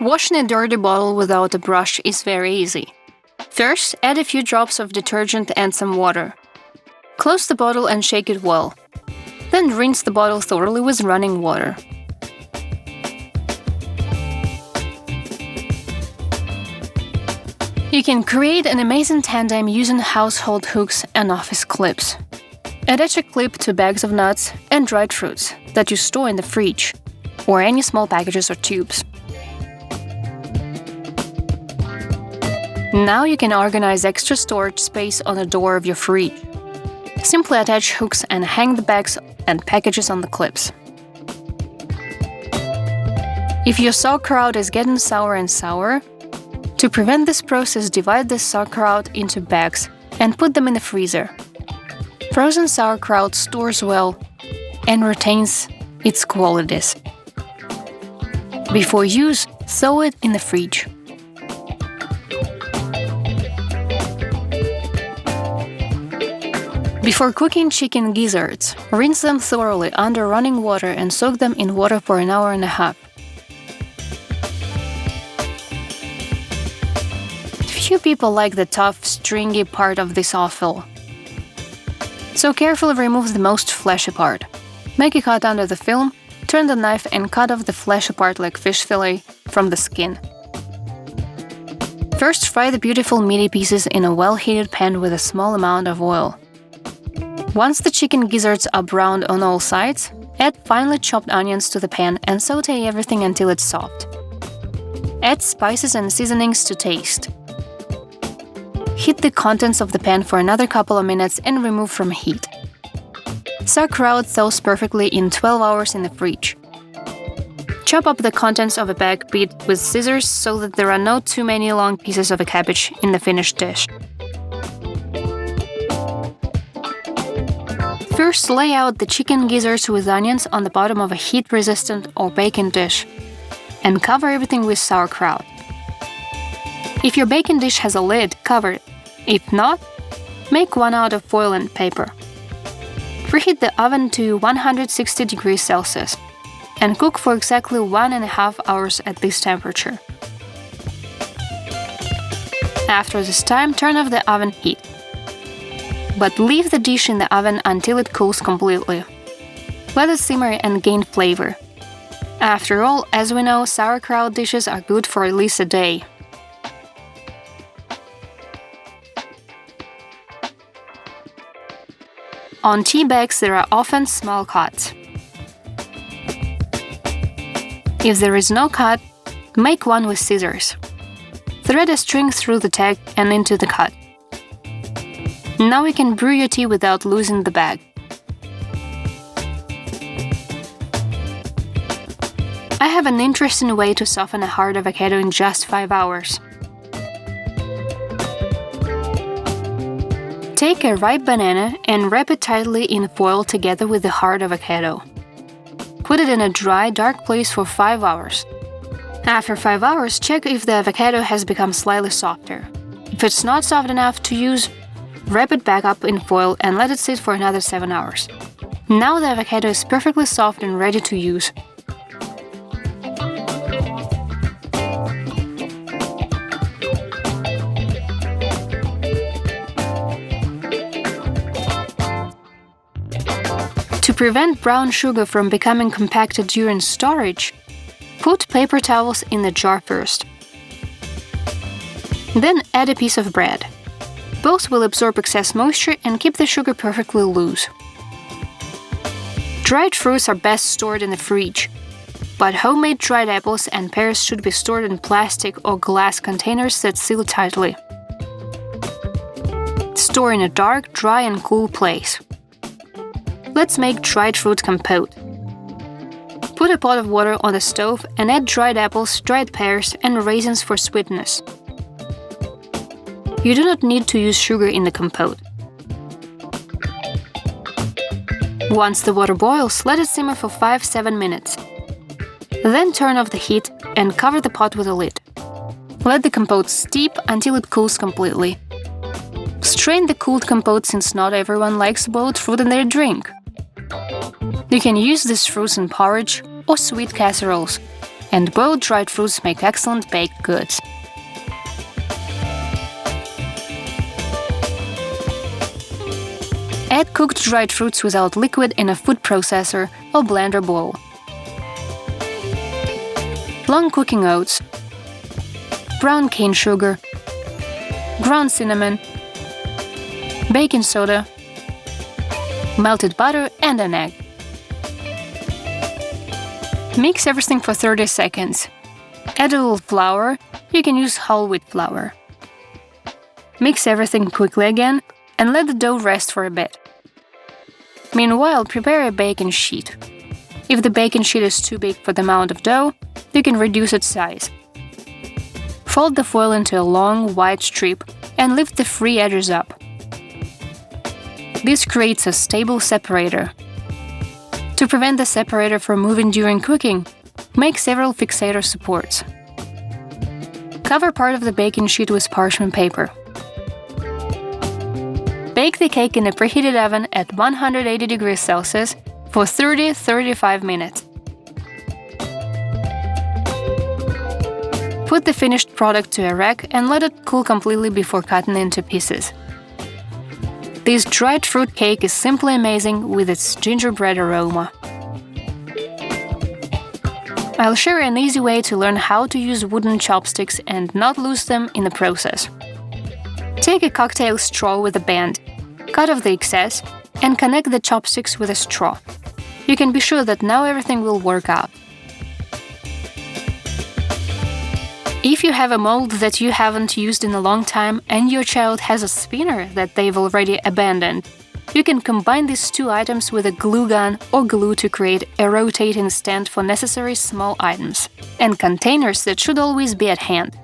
Washing a dirty bottle without a brush is very easy. First, add a few drops of detergent and some water. Close the bottle and shake it well. Then rinse the bottle thoroughly with running water. You can create an amazing tandem using household hooks and office clips. Attach a clip to bags of nuts and dried fruits that you store in the fridge, or any small packages or tubes. Now you can organize extra storage space on the door of your fridge. Simply attach hooks and hang the bags and packages on the clips. If your sauerkraut is getting sour and sour, to prevent this process, divide the sauerkraut into bags and put them in the freezer. Frozen sauerkraut stores well and retains its qualities. Before use, thaw it in the fridge. Before cooking chicken gizzards, rinse them thoroughly under running water and soak them in water for an hour and a half. Few people like the tough, stringy part of this offal, so carefully remove the most fleshy part. Make a cut under the film, turn the knife and cut off the fleshy part like fish fillet from the skin. First, fry the beautiful meaty pieces in a well-heated pan with a small amount of oil. Once the chicken gizzards are browned on all sides, add finely chopped onions to the pan and saute everything until it's soft. Add spices and seasonings to taste. Heat the contents of the pan for another couple of minutes and remove from heat. Sauerkraut thaws perfectly in 12 hours in the fridge. Chop up the contents of a bag bit with scissors so that there are not too many long pieces of a cabbage in the finished dish. First, lay out the chicken gizzards with onions on the bottom of a heat-resistant or baking dish and cover everything with sauerkraut. If your baking dish has a lid, cover it. If not, make one out of foil and paper. Preheat the oven to 160 degrees Celsius and cook for exactly 1.5 hours at this temperature. After this time, turn off the oven heat. But leave the dish in the oven until it cools completely. Let it simmer and gain flavor. After all, as we know, sauerkraut dishes are good for at least a day. On tea bags, there are often small cuts. If there is no cut, make one with scissors. Thread a string through the tag and into the cut. Now you can brew your tea without losing the bag. I have an interesting way to soften a hard avocado in just 5 hours. Take a ripe banana and wrap it tightly in foil together with the hard avocado. Put it in a dry, dark place for 5 hours. After 5 hours, check if the avocado has become slightly softer. If it's not soft enough to use, wrap it back up in foil and let it sit for another 7 hours. Now the avocado is perfectly soft and ready to use. To prevent brown sugar from becoming compacted during storage, put paper towels in the jar first. Then add a piece of bread. Both will absorb excess moisture and keep the sugar perfectly loose. Dried fruits are best stored in the fridge, but homemade dried apples and pears should be stored in plastic or glass containers that seal tightly. Store in a dark, dry and cool place. Let's make dried fruit compote. Put a pot of water on the stove and add dried apples, dried pears, and raisins for sweetness. You do not need to use sugar in the compote. Once the water boils, let it simmer for 5-7 minutes. Then turn off the heat and cover the pot with a lid. Let the compote steep until it cools completely. Strain the cooled compote since not everyone likes boiled fruit in their drink. You can use these fruits in porridge or sweet casseroles and boiled dried fruits make excellent baked goods. Add cooked dried fruits without liquid in a food processor or blender bowl. Long cooking oats, brown cane sugar, ground cinnamon, baking soda, melted butter, and an egg. Mix everything for 30 seconds. Add a little flour. You can use whole wheat flour. Mix everything quickly again and let the dough rest for a bit. Meanwhile, prepare a baking sheet. If the baking sheet is too big for the amount of dough, you can reduce its size. Fold the foil into a long, wide strip and lift the free edges up. This creates a stable separator. To prevent the separator from moving during cooking, make several fixator supports. Cover part of the baking sheet with parchment paper. Bake the cake in a preheated oven at 180 degrees Celsius for 30–35 minutes. Put the finished product to a rack and let it cool completely before cutting into pieces. This dried fruit cake is simply amazing with its gingerbread aroma. I'll share an easy way to learn how to use wooden chopsticks and not lose them in the process. Take a cocktail straw with a band, cut off the excess, and connect the chopsticks with a straw. You can be sure that now everything will work out. If you have a mold that you haven't used in a long time and your child has a spinner that they've already abandoned, you can combine these two items with a glue gun or glue to create a rotating stand for necessary small items and containers that should always be at hand.